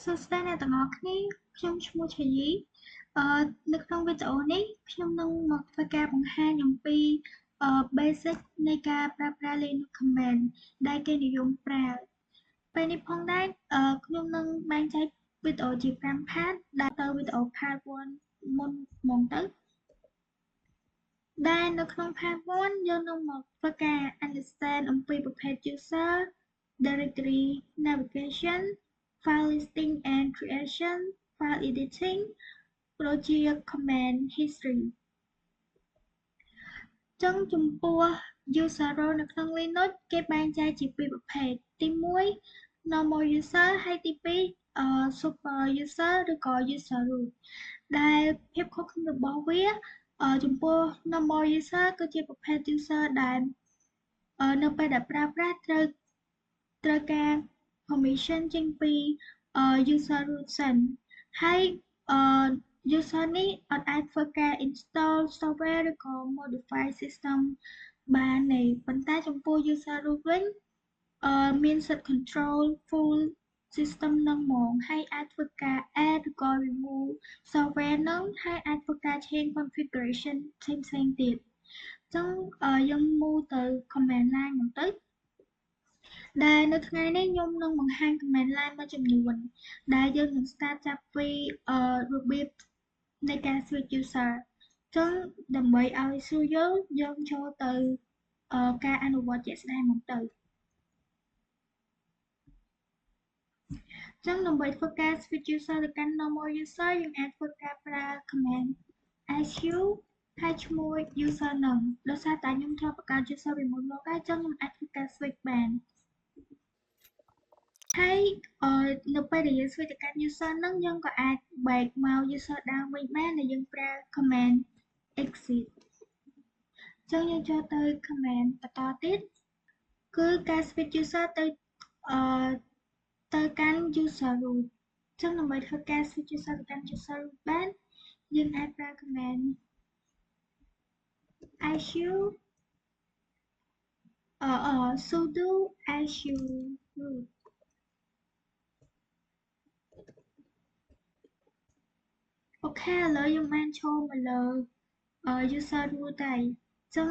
សួស្តីអ្នកទាំងអស់គ្នាខ្ញុំឈ្មោះឆាយីនៅក្នុងវីដេអូនេះខ្ញុំនឹងមកធ្វើការបង្ហាញអំពី basic នៃការប្រើប្រាស់ Linux command ដែលគេនិយមប្រើពេលនេះផងដែរខ្ញុំនឹងបែងចែកវីដេអូជា5 part ដែលទៅវីដេអូ part 1មុនមកទៅដែលនៅក្នុង part 1យើងនឹងមកធ្វើការ understand អំពីប្រភេទ user directory navigation file listing and creation file editing ដូចជា command history ចឹងចំពោះ user role នៅក្នុង Linux គេបែងចែកជាពីរប្រភេទទី1 normal user ហើយទី2 super user ឬក៏ user root ដែលភាពខុសគ្នារបស់វាចំពោះ normal user គឺជាប្រភេទ user ដែលនៅពេលដែលប្រើប្រាស់ត្រូវការ permission ចេញពី user root សិនហើយuser នេះអត់អាចធ្វើការ install software ឬក៏ modify system បានទេប៉ុន្តែចំពោះ user root វិញមានសិទ្ធិ control full system នឹងហ្មងហើយអាចធ្វើការ add ឬក៏ remove software នឹងហើយអាចធ្វើការ change configuration ផ្សេងៗទៀតអញ្ចឹងយើង move ទៅ command line ហ្នឹងទៅដែលនៅថ្ងៃនេះខ្ញុំនឹងបង្ហាញ command line មួយចំនួនដែលយើងនឹង start ចាប់ពីរបៀបនៃការ switch user អញ្ចឹងដើម្បីឲ្យស្រួលយល់យើងចូលទៅការអនុវត្តជាក់ស្ដែងមកទៅអញ្ចឹងដើម្បីធ្វើការ switch user ទៅកាន់ normal user យើងអាចធ្វើការប្រើ command su ហើយឈ្មោះ user នឹងដោយសារតែខ្ញុំធ្លាប់បង្កើត user ពីមុនមកហើយអញ្ចឹងខ្ញុំអាចធ្វើការ switch បានហើយនៅពេលដែលយើង switch ទៅកាន់ user ហ្នឹងយើងក៏អាច back មក user ដើមវិញបានដែលយើងប្រើ command exit អញ្ចឹងយើងចូលទៅ command បន្តទៀតគឺការ switch user ទៅកាន់ user root អញ្ចឹងដើម្បីធ្វើការ switch user ទៅកាន់ user root បានយើងអាចប្រើ command su sudo su rootអូខេឥឡូវយើងបានចូលមកលើ user root ហើយអញ្ចឹង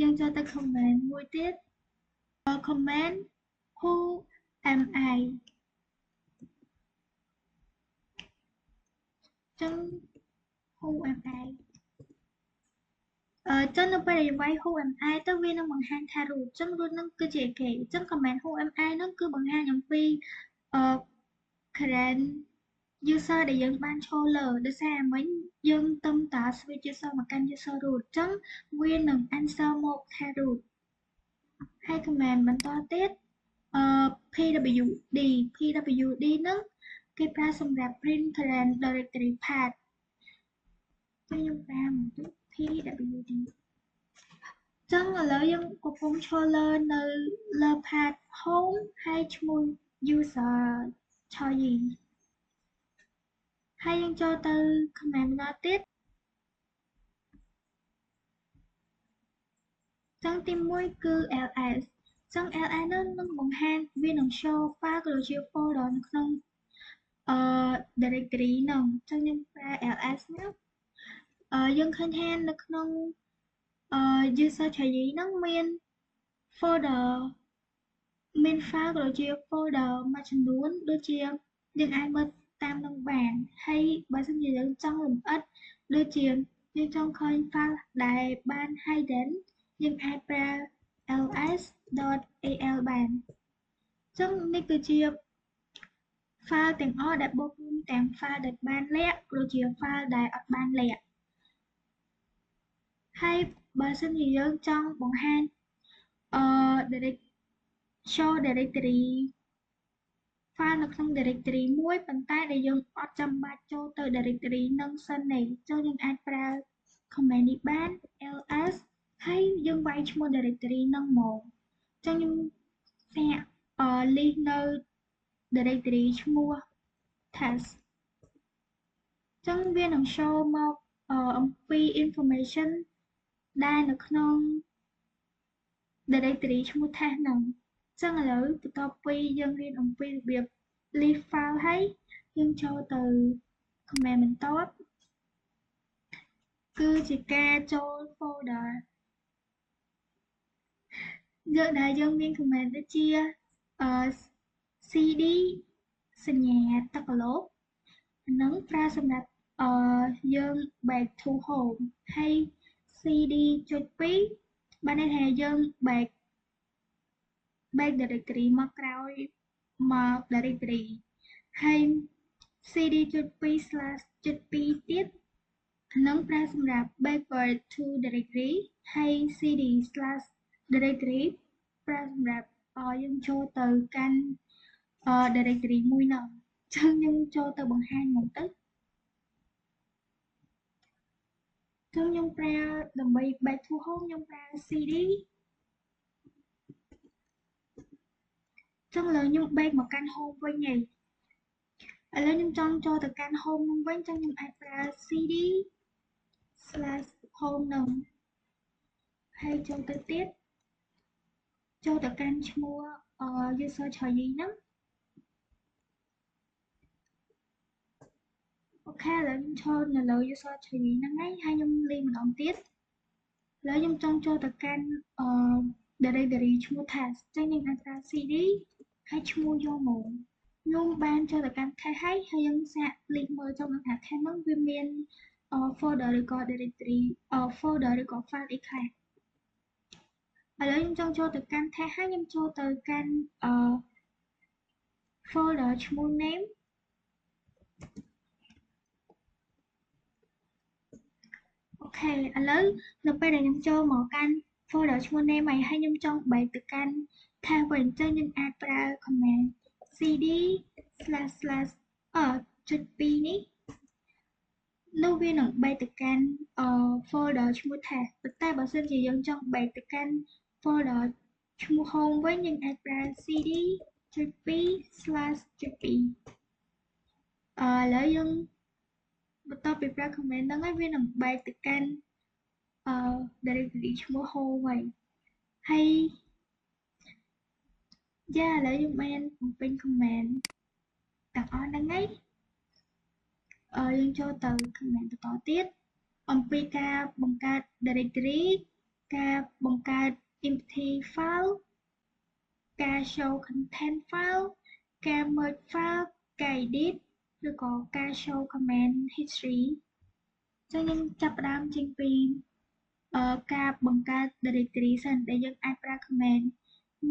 យើងចូលទៅ command មួយទៀត command who am I អញ្ចឹង who am I ចឹងនៅពេលដែលយើងវាយ who am I ទៅវានឹងបង្ហាញថា root អញ្ចឹង root នឹងគឺជាអីគេអញ្ចឹង command who am I នឹងគឺបង្ហាញអំពី current user ដែលយើងបានឈរលើដោយសារមិញយើងទំ តា switch user មកកាន់ user root អញ្ចឹងវានឹង answer មកថា root ហើយ command បន្តទៀតpwd pwd នឹងគេប្រើសម្រាប់ print current directory path ខ្ញុំប្រើមកទៅ pwd ចឹងឥឡូវយើងកំពុងឈរលើនៅលើ path home ហើយឈ្មោះ user ឆយីហើយយើងចូលទៅ command បន្តទៀតចឹងទី1គឺ ls ចឹង ls នឹងបង្ហាញវានឹង show file ក៏ដូចជា folder នៅក្នុងdirectory ហ្នឹងចឹងយើងប្រើ ls ហ្នឹងយើងឃើញថានៅក្នុង user ឆយីហ្នឹងមាន folder មាន file ក៏ដូចជា folder មួយចំនួនដូចជាយើងអាចមើលតាមនឹងបានហើយបើសិនជាយើងចង់លម្អិតដូចជាយើងចង់ឃើញ file ដែលបាន hidden យើងអាចប្រើ ls.al បានអញ្ចឹងនេះគឺជា file ទាំងអស់ដែលបូករួមទាំង file ដែលបានលាក់ក៏ដូចជា file ដែលអត់បានលាក់ហើយបើសិនជាយើងចង់បង្ហាញshow directory file នៅក្នុង directory មួយប៉ុន្តែដែលយើងអត់ចាំបាច់ចូលទៅ directory នឹងសិនទេចុះយើងអាចប្រើ command នេះបាន ls ហើយយើងវាយឈ្មោះ directory នឹងមកអញ្ចឹងខ្ញុំសាកlist នៅ directory ឈ្មោះ test អញ្ចឹងវានឹង show មកអំពី information ដែលនៅក្នុង directory ឈ្មោះ test ហ្នឹងអញ្ចឹងឥឡូវបន្ទាប់ពីយើងរៀនអំពីរបៀប list file ហើយ យើងចូលទៅ command បន្ទាប់គឺជាការចូល folder ដែលយើងមាន command ដូចជា cd សញ្ញាទឹកក្លោកនឹងប្រើសម្រាប់យើង back to home ហើយ cd.2 បានន័យថាយើង back directory មកក្រោយមក directory ហើយ cd.2/.2 ទៀតនឹងប្រើសម្រាប់ backward to directory ហើយ cd/directory ប្រើសម្រាប់យើងចូលទៅកាន់directory មួយនោះចឹងយើងចូលទៅបង្ហាញមកទៅចឹងខ្ញុំប្រើដើម្បី back to home ខ្ញុំប្រើ cd ចឹងឥឡូវខ្ញុំ back មកកាន់ home វិញហើយឥឡូវខ្ញុំចង់ចូលទៅកាន់ home នឹងវិញចឹងខ្ញុំអាចប្រើ cd/home នឹងហើយចូលទៅទៀតចូលទៅកាន់ឈ្មោះuser choice ហ្នឹងអូខេឥឡូវខ្ញុំឈរនៅលើ user choice ហ្នឹងហើយខ្ញុំលេងម្ដងទៀតឥឡូវខ្ញុំចង់ចូលទៅកាន់ directory ឈ្មោះ test ចឹងខ្ញុំអាចប្រើ cd ហើយឈ្មោះយកមកខ្ញុំបានចូលទៅកាន់ test ហើយយើងសាកលេខមើលចូលនឹងថា test ហ្នឹងវាមាន folder ឬក៏ directory folder ឬក៏ file អីខ្លះឥឡូវខ្ញុំចង់ចូលទៅកាន់ test ហើយខ្ញុំចូលទៅកាន់folder ឈ្មោះ name អូខេឥឡូវនៅពេលដែលខ្ញុំចូលមកកាន់ folder ឈ្មោះ name ហើយខ្ញុំចង់បែកទៅកាន់ test វិញអញ្ចឹងខ្ញុំអាចប្រើ command cd // ចុច2នេះនោះវានឹងបែកទៅកាន់ folder ឈ្មោះ test ប៉ុន្តែបើសិនជាយើងចង់បែកទៅកាន់ folder ឈ្មោះ home វិញយើងអាចប្រើ cd ចុច2// ចុច2ឥឡូវយើងបន្ទាប់ពីប្រើ command ហ្នឹងហើយវានឹងបែកទៅកាន់directory ឈ្មោះ home ហើយឥឡូវយើងបានបំពេញ command ទាំងអស់ហ្នឹងហើយយើងចូលទៅ command បន្តទៀតអំពីការបង្កើត directory ការបង្កើត empty file ការ show content file ការ merge file ការ edit ឬក៏ការ show command history ចឹងយើងចាប់ផ្ដើមចេញពីការបង្កើត directory សិនដែលយើងអាចប្រើ command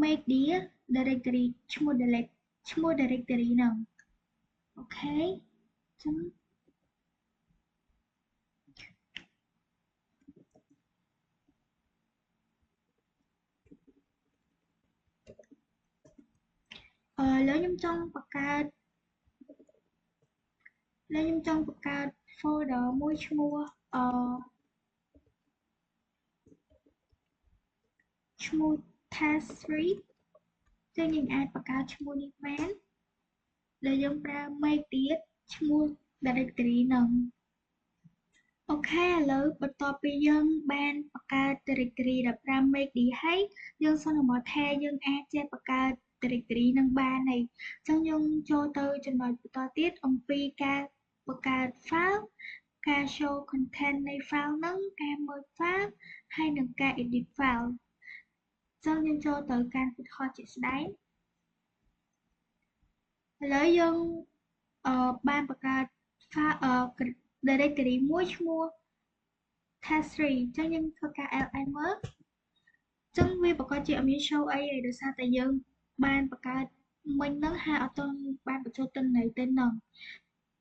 media directory ឈ្មោះ directory ហ្នឹងអូខេចឹងឥឡូវខ្ញុំចង់បង្កើត folder មួយឈ្មោះtask3 ចឹងយើងអាចបង្កើតឈ្មោះនេះបានដែលយើងប្រើ make ទៀតឈ្មោះ directory ហ្នឹងអូខេឥឡូវបន្ទាប់ពីយើងបានបង្កើត directory ដែលប្រើ make នេះហើយយើងសន្មតថាយើងអាចចេះបង្កើត directory នឹងបានហើយអញ្ចឹងយើងចូលទៅចំណុចបន្តទៀតអំពីការបង្កើត file ការ show content នៃ file ហ្នឹងការ merge file ហើយនិងការ edit file អញ្ចឹងយើងចូលទៅការឧទាហរណ៍ជាក់ស្ដែងឥឡូវយើងបានបង្កើត directory មួយឈ្មោះ task3 អញ្ចឹងយើងធ្វើការ li មើលអញ្ចឹងវាប្រកាសជាអត់មាន show អីទេដោយសារតែយើងបានបង្កើតមិញហ្នឹងហើយអត់ទាន់បានបញ្ចូលទិន្នន័យទៅហ្នឹង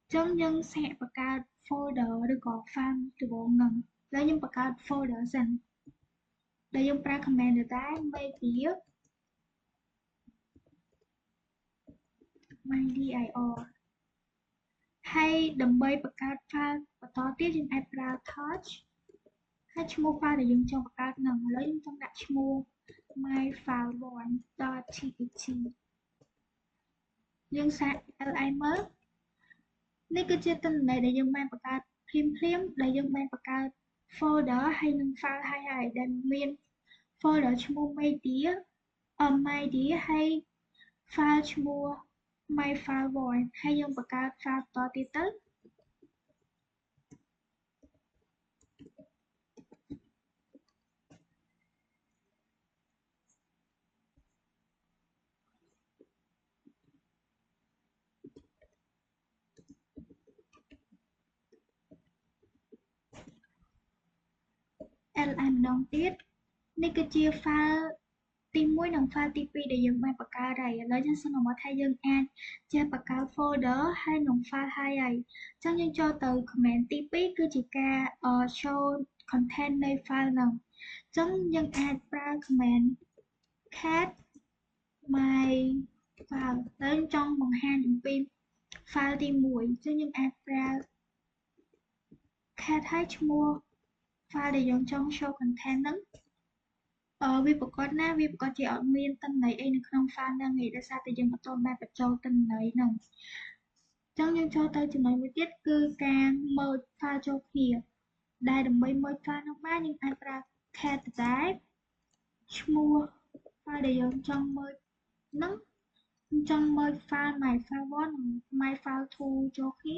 អញ្ចឹងយើងសាកបង្កើត folder ឬក៏ file ដំបូងហ្នឹងឥឡូវខ្ញុំបង្កើត folder សិនដែលយើងប្រើ command ដែរ media dir ហើយដើម្បីបង្កើត file បន្តទៀតយើងអាចប្រើ touch ហើយឈ្មោះ file ដែលយើងចង់បង្កើតហ្នឹងឥឡូវខ្ញុំចង់ដាក់ឈ្មោះ myfile1.txt យើងសាក li មើលនេះគឺជាទិន្នន័យដែលយើងបានបង្កើតភ្លាមៗដែលយើងបានបង្កើត folder ហើយនិង file ហើយដែលមាន folder ឈ្មោះ media ហើយ file ឈ្មោះ my file void ហើយយើងបង្កើត file បន្តទៀតទៅ li ម្ដងទៀតនេះគឺជា file ទី1និង file ទី2ដែលយើងបានបង្កើតហើយឥឡូវយើងសន្មតថាយើងអាចចេះបង្កើត folder ហើយនិង file ហើយអញ្ចឹងយើងចូលទៅ command ទី2គឺជាការ show content នៃ file ហ្នឹងអញ្ចឹងយើងអាចប្រើ command cat my file ហើយចង់បង្ហាញអំពី file ទី1អញ្ចឹងយើងអាចប្រើ cat ហើយឈ្មោះ file ដែលយើងចង់ show content ហ្នឹងវាប្រកាសណាវាប្រកាសជាអត់មានតន័យអីនៅក្នុង file ហ្នឹងឯងដោយសារតែយើងអត់ទាន់បានបញ្ចូលតន័យហ្នឹងអញ្ចឹងយើងចូលទៅចំណុចមួយទៀតគឺការ merge file ចូលគ្នាដែលដើម្បី merge file ហ្នឹងបានយើងអាចប្រើ cat ដែរឈ្មោះ file ដែលយើងចង់ merge ហ្នឹងចង់ merge file my file 1និង my file 2ចូលគ្នា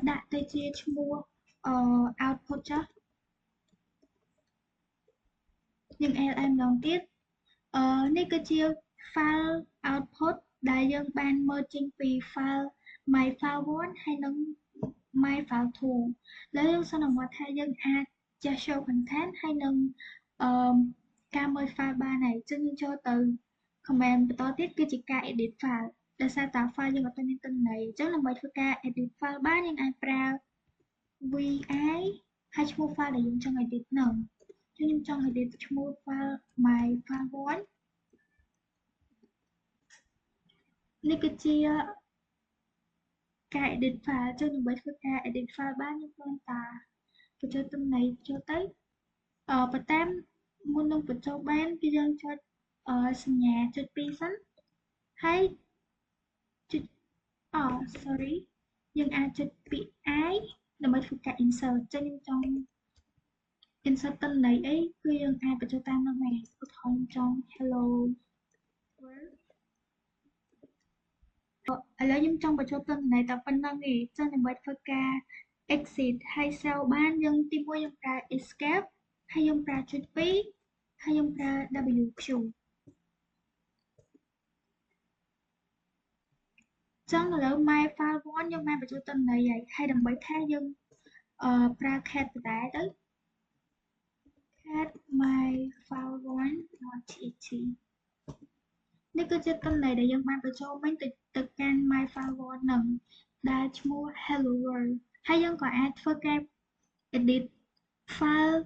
ដាក់ទៅជាឈ្មោះoutput ចាស់យើង li ម្ដងទៀតនេះគឺជា file output ដែលយើងបាន merge ចេញពី file my file 1ហើយនិង my file 2แล้วយើងសន្មតថាយើងអាចចេះ show content ហើយនិងការ merge file បានហើយអញ្ចឹងយើងចូលទៅ command បន្តទៀតគឺជាការ edit file ដោយសារតា file យើងអត់ទាន់មានទិន្នន័យអញ្ចឹងដើម្បីធ្វើការ edit file បានយើងអាចប្រើ vi ហើយឈ្មោះ file ដែលយើងចង់ edit ហ្នឹងអញ្ចឹងខ្ញុំចង់ edit ឈ្មោះ file my file 1នេះគឺជាការ edit file អញ្ចឹងដើម្បីធ្វើការ edit file បានយើងគ្រាន់តែបញ្ចូលទិន្នន័យចូលទៅប៉ុន្តែមុននឹងបញ្ចូលបានគឺយើងចុចសញ្ញាចុច2សិនហើយចុចsorry យើងអាចចុចពាក្យ I ដើម្បីធ្វើការ insert អញ្ចឹងខ្ញុំចង់ insert ទិន្នន័យអីគឺយើងអាចបញ្ចូលតាមនោះបានឧទាហរណ៍ខ្ញុំចង់ hello world ឥឡូវខ្ញុំចង់បញ្ចូលទិន្នន័យតែប៉ុណ្្នឹងឯងអញ្ចឹងដើម្បីធ្វើការ exit ហើយ save បានយើងទី1យើងប្រើ escape ហើយយើងប្រើចុច2ហើយយើងប្រើ WQ ចឹងឥឡូវ my file 1យើងបានបញ្ចូលទិន្នន័យហើយដើម្បីថាយើងប្រើ cat ដដែលទៅ cat my file 1.txt នេះគឺជាទិន្នន័យដែលយើងបានបញ្ចូលមិញទៅកាន់ my file 1ហ្នឹងដែលឈ្មោះ hello world ហើយយើងក៏អាចធ្វើការ edit file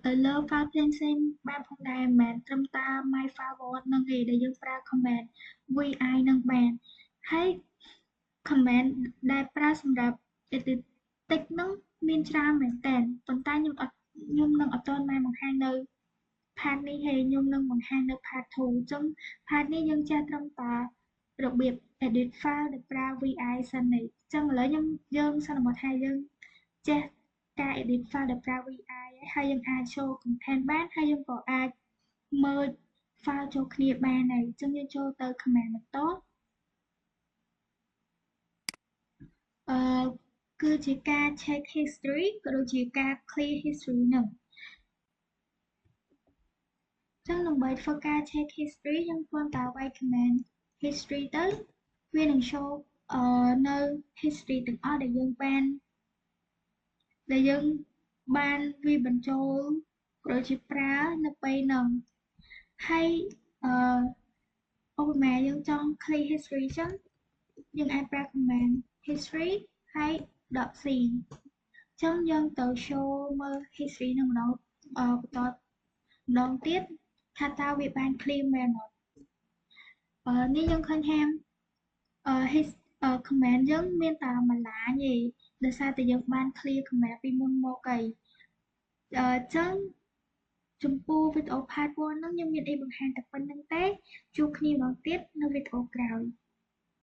ទៅលើ file ផ្សេងៗបានផងដែរមិនមែនត្រឹមតែ my file 1ហ្នឹងទេដែលយើងប្រើ command vi ហ្នឹងបានហើយ command ដែលប្រើសម្រាប់ edit text ហ្នឹងមានច្រើនមែនតើប៉ុន្តែខ្ញុំនឹងអត់ទាន់បានបង្ហាញនៅ part នេះទេខ្ញុំនឹងបង្ហាញនៅ part 2អញ្ចឹង part នេះយើងចេះត្រឹមតែរបៀប edit file ដែលប្រើ vi សិនទេអញ្ចឹងឥឡូវយើងសន្មតថាយើងចេះការ edit file ដែលប្រើ vi ហើយយើងអាច show content បានហើយយើងក៏អាច merge file ចូលគ្នាបានហើយអញ្ចឹងយើងចូលទៅ command បន្តគឺជាការ check history ក៏ដូចជាការ clear history ហ្នឹងចឹងដើម្បីធ្វើការ check history យើងគ្រាន់តែវាយ command history ទៅវានឹង show នៅ history ទាំងអស់ដែលយើងបានវាបញ្ចូលក៏ដូចជាប្រើនៅពេលហ្នឹងហើយឧបមាយើងចង់ clear history ចឹងយើងអាចប្រើ command history ហើយ .c ចឹងយើងទៅ show មើល history នឹងម្ដងបន្តម្ដងទៀតថាតើវាបាន clear មែនអត់នេះយើងឃើញថាcommand យើងមានតែមួយឡាញទេដោយសារតែយើងបាន clear command ពីមុនមកហើយចឹងចំពោះវីដេអូ part 1ហ្នឹងខ្ញុំមានអីបង្ហាញតែប៉ុណ្្នឹងទេជួបគ្នាម្ដងទៀតនៅវីដេអូក្រោយ